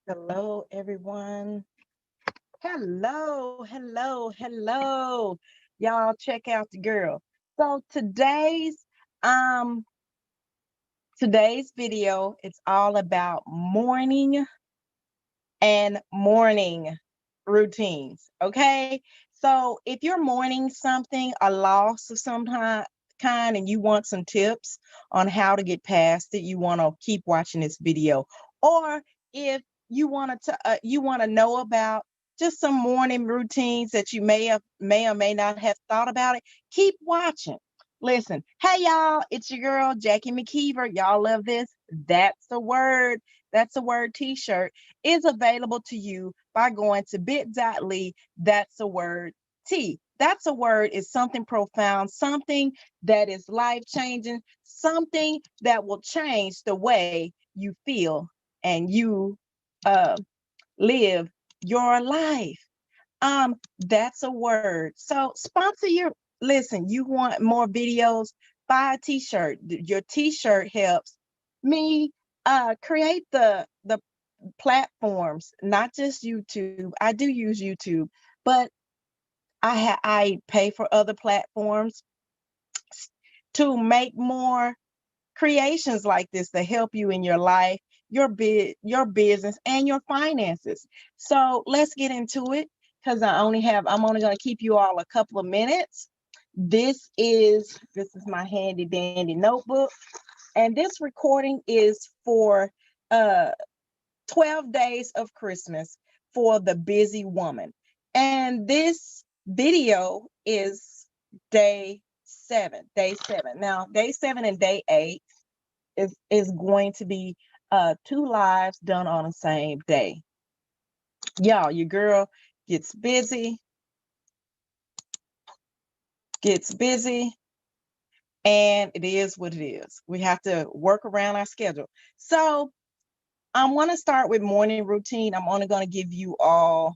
Hello, everyone. Hello. Y'all check out the girl. So um today's video it's all about mourning and morning routines. Okay. So if you're mourning something, a loss of some kind, and you want some tips on how to get past it, you want to keep watching this video. Or if you want to know about just some morning routines that you may or may not have thought about it, keep watching. Listen, hey y'all, it's your girl Jackie McKeever. Y'all love this? That's the word. That's a word t-shirt is available to you by going to bit.ly. That's a word T. That's a word is something profound, something that is life changing, something that will change the way you feel and you uh, live your life. That's a word. So sponsor your listen, you want more videos, buy a t-shirt. Your t-shirt helps me create the platforms, not just YouTube. I do use YouTube, but I pay for other platforms to make more creations like this to help you in your life, your business, and your finances. So let's get into it because I'm only going to keep you all a couple of minutes. This is my handy dandy notebook, and this recording is for uh 12 days of Christmas for the busy woman. And this video is day 7. Day 7. Now, day 7 and day 8 is going to be two lives done on the same day. Y'all, your girl gets busy, gets busy, and it is what it is. We have to work around our schedule. So I'm going to start with morning routine. I'm only going to give you all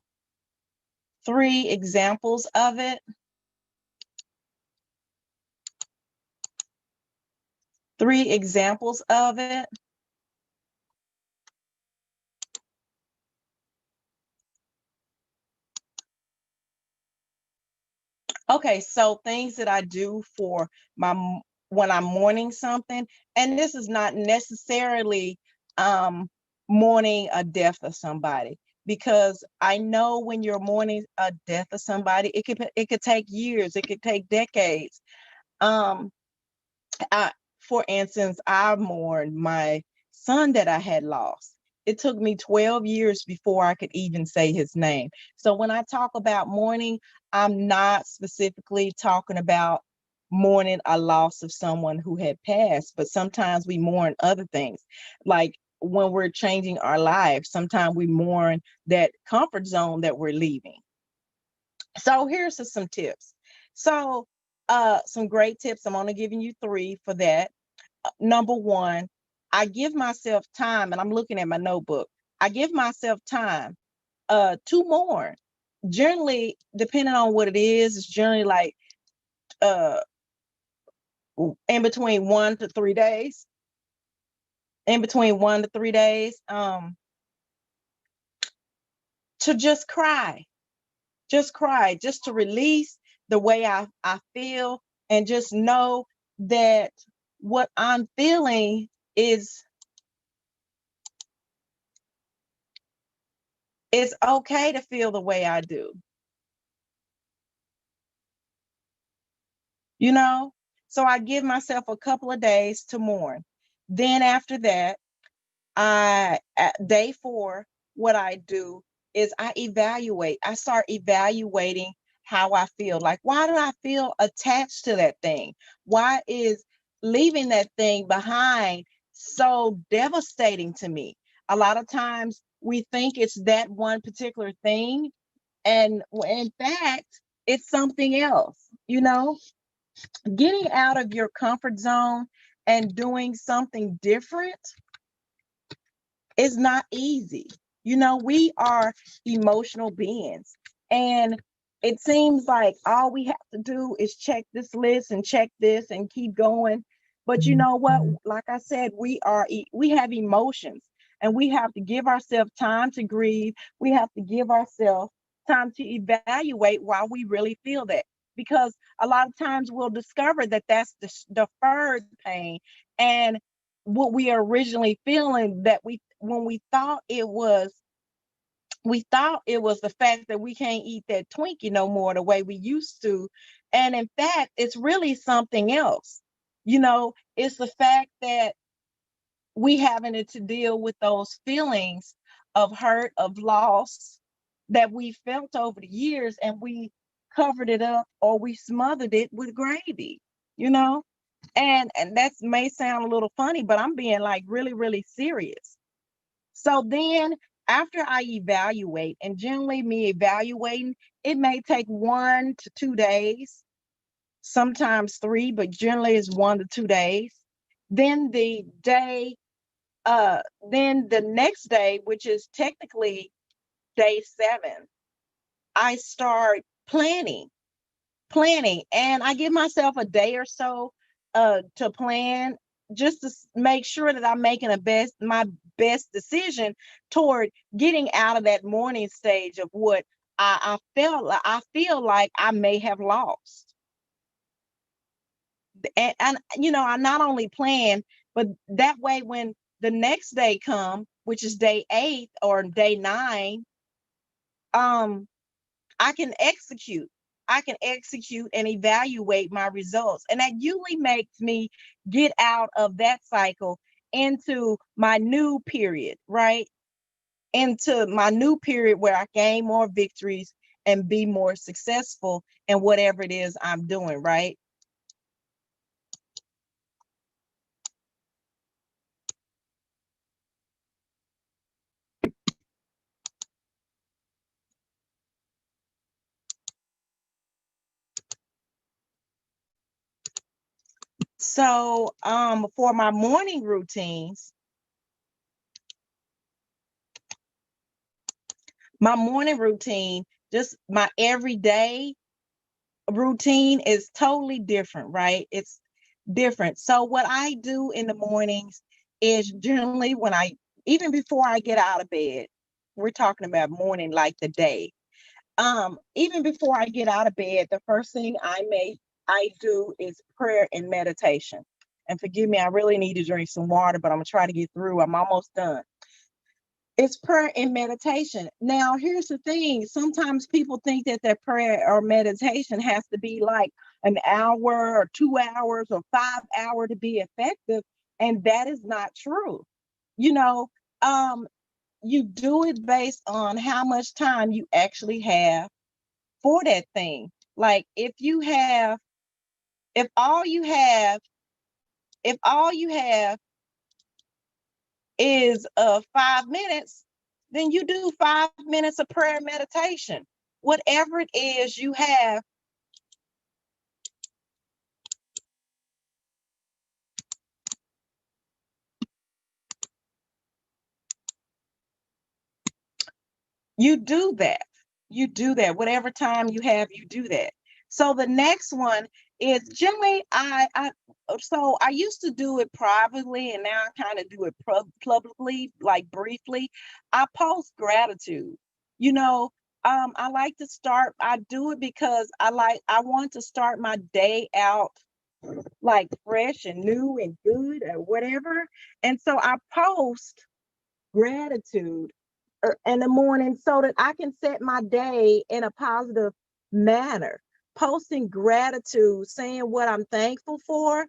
3 examples of it. 3 examples of it. Okay, so things that I do for when I'm mourning something, and this is not necessarily um mourning a death of somebody, because I know when you're mourning a death of somebody, it could take years, it could take decades. Um, I, for instance, I mourned my son that I had lost. It took me 12 years before I could even say his name. So when I talk about mourning, I'm not specifically talking about mourning a loss of someone who had passed, but sometimes we mourn other things. Like when we're changing our lives, sometimes we mourn that comfort zone that we're leaving. So here's some tips. So some great tips. I'm only giving you 3 for that. Number 1, I give myself time, and I'm looking at my notebook. I give myself time to mourn. Generally, depending on what it is, it's generally like uh in between 1 to 3 days. In between 1 to 3 days, to just cry, just to release the way I feel, and just know that what I'm feeling is it's okay to feel the way I do, you know? So I give myself a couple of days to mourn. Then after that, at day 4, what I do is I start evaluating how I feel. Like, why do I feel attached to that thing? Why is leaving that thing behind so devastating to me? A lot of times we think it's that one particular thing, and in fact, it's something else, you know? Getting out of your comfort zone and doing something different is not easy. You know, we are emotional beings, and it seems like all we have to do is check this list and check this and keep going. But you know what? Like I said, we have emotions. and we have to give ourselves time to grieve. We have to give ourselves time to evaluate why we really feel that, because a lot of times we'll discover that that's the deferred pain, and what we are originally feeling, that when we thought it was the fact that we can't eat that Twinkie no more the way we used to. And in fact, it's really something else. It's the fact that we having to deal with those feelings of hurt, of loss that we felt over the years, and we covered it up or we smothered it with gravy, you know? And that may sound a little funny, but I'm being like really, really serious. So then after I evaluate, and generally me evaluating, it may take 1 to 2 days, sometimes 3, but generally it's 1 to 2 days. Then then the next day, which is technically day 7, I start planning, and I give myself a day or so to plan, just to make sure that I'm making my best decision toward getting out of that mourning stage of what I feel like I may have lost. And I not only plan, but that way when the next day come, which is day 8 or day 9, um I can execute. I can execute and evaluate my results. And that usually makes me get out of that cycle into my new period, right? Into my new period where I gain more victories and be more successful in whatever it is I'm doing, right? So, for my morning routines, my morning routine, just my everyday routine is totally different, right? It's different. So what I do in the mornings is generally even before I get out of bed, we're talking about morning like the day. Even before I get out of bed, the first thing I do is prayer and meditation. And forgive me, I really need to drink some water, but I'm gonna try to get through. I'm almost done. It's prayer and meditation. Now, here's the thing. Sometimes people think that their prayer or meditation has to be like an hour or 2 hours or 5 hours to be effective. And that is not true. You know, um, you do it based on how much time you actually have for that thing. Like if all you have, if all you have is 5 minutes, then you do 5 minutes of prayer and meditation. Whatever it is you have, you do that. You do that. Whatever time you have, you do that. So the next one is generally I used to do it privately, and now I kind of do it publicly, like briefly. I post gratitude. You know, I like to start. I do it because I want to start my day out like fresh and new and good or whatever. And so I post gratitude in the morning so that I can set my day in a positive manner. Posting gratitude, saying what I'm thankful for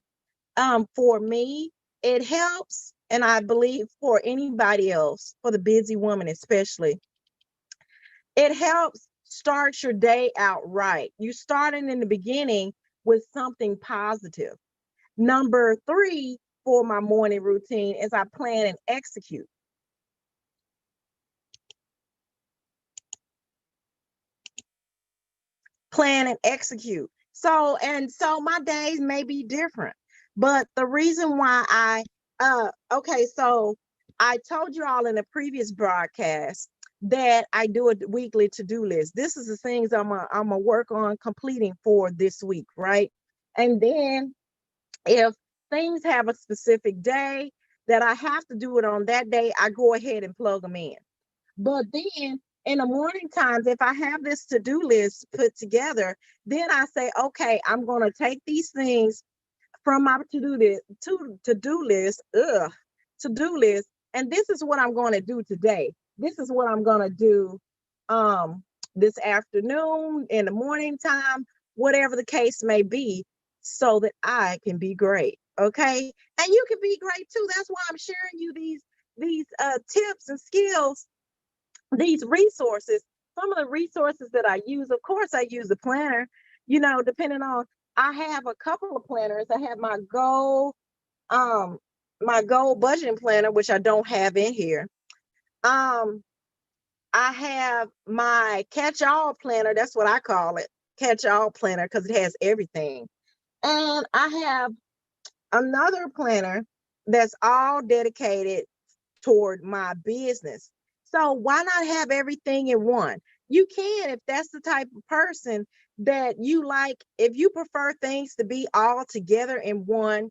me, it helps. And I believe for anybody else, for the busy woman especially, it helps start your day out right. You starting in the beginning with something positive. Number 3 for my morning routine is I plan and execute. Plan and execute. So my days may be different, but the reason why okay, so I told you all in a previous broadcast that I do a weekly to-do list. This is the things I'm gonna work on completing for this week, right? And then if things have a specific day, that I have to do it on that day, I go ahead and plug them in. But then in the morning times, if I have this to-do list put together, then I say, okay, I'm going to take these things from my to-do list, and this is what I'm going to do today. This is what I'm going to do um this afternoon, in the morning time, whatever the case may be, so that I can be great. Okay, and you can be great too. That's why I'm sharing you these tips and skills, these resources. Some of the resources that I use, of course, I use a planner, depending on, I have a couple of planners. I have um, my goal budgeting planner, which I don't have in here. Um, I have my catch-all planner. That's what I call it, catch-all planner, because it has everything. And I have another planner that's all dedicated toward my business. So why not have everything in one? You can, if that's the type of person that you like, if you prefer things to be all together in one,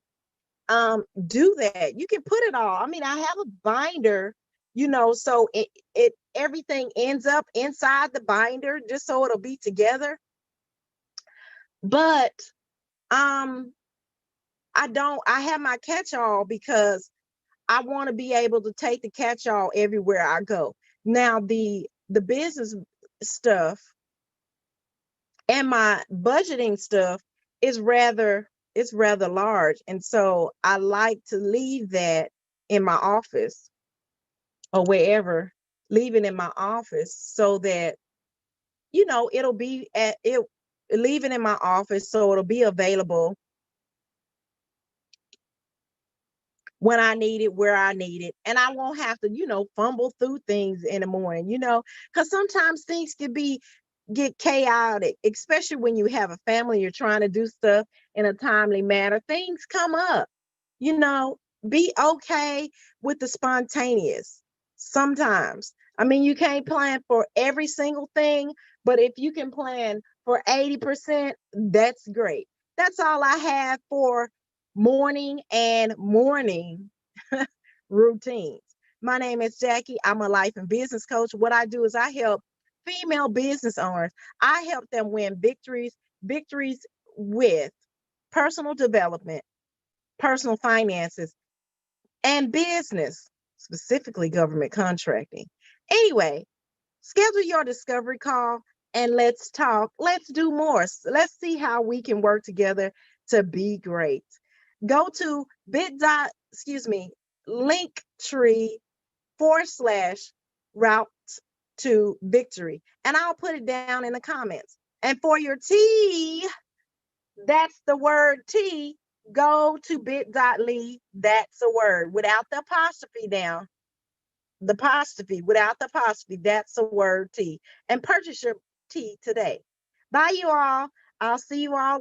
do that. You can put it all. I mean, I have a binder, so it everything ends up inside the binder just so it'll be together. But um I have my catch-all because I want to be able to take the catch-all everywhere I go. Now the business stuff and my budgeting stuff is rather it's rather large, and so I like to leave that in my office or wherever, leave it in my office so that it'll be at it leave it in my office so it'll be available when I need it, where I need it. And I won't have to, fumble through things in the morning, because sometimes things can get chaotic, especially when you have a family, you're trying to do stuff in a timely manner. Things come up, you know, be okay with the spontaneous sometimes. I mean, you can't plan for every single thing, but if you can plan for 80%, that's great. That's all I have for morning and morning routines. My name is Jackie. I'm a life and business coach. What I do is I help female business owners. I help them win victories with personal development, personal finances, and business, specifically government contracting. Anyway, schedule your discovery call and let's talk. Let's do more. Let's see how we can work together to be great. Go to linktree.ee/route to victory. And I'll put it down in the comments. And for your T, that's the word T, go to bit.ly. That's a word without the apostrophe down. The apostrophe, without the apostrophe, that's a word T. And purchase your tea today. Bye, you all. I'll see you all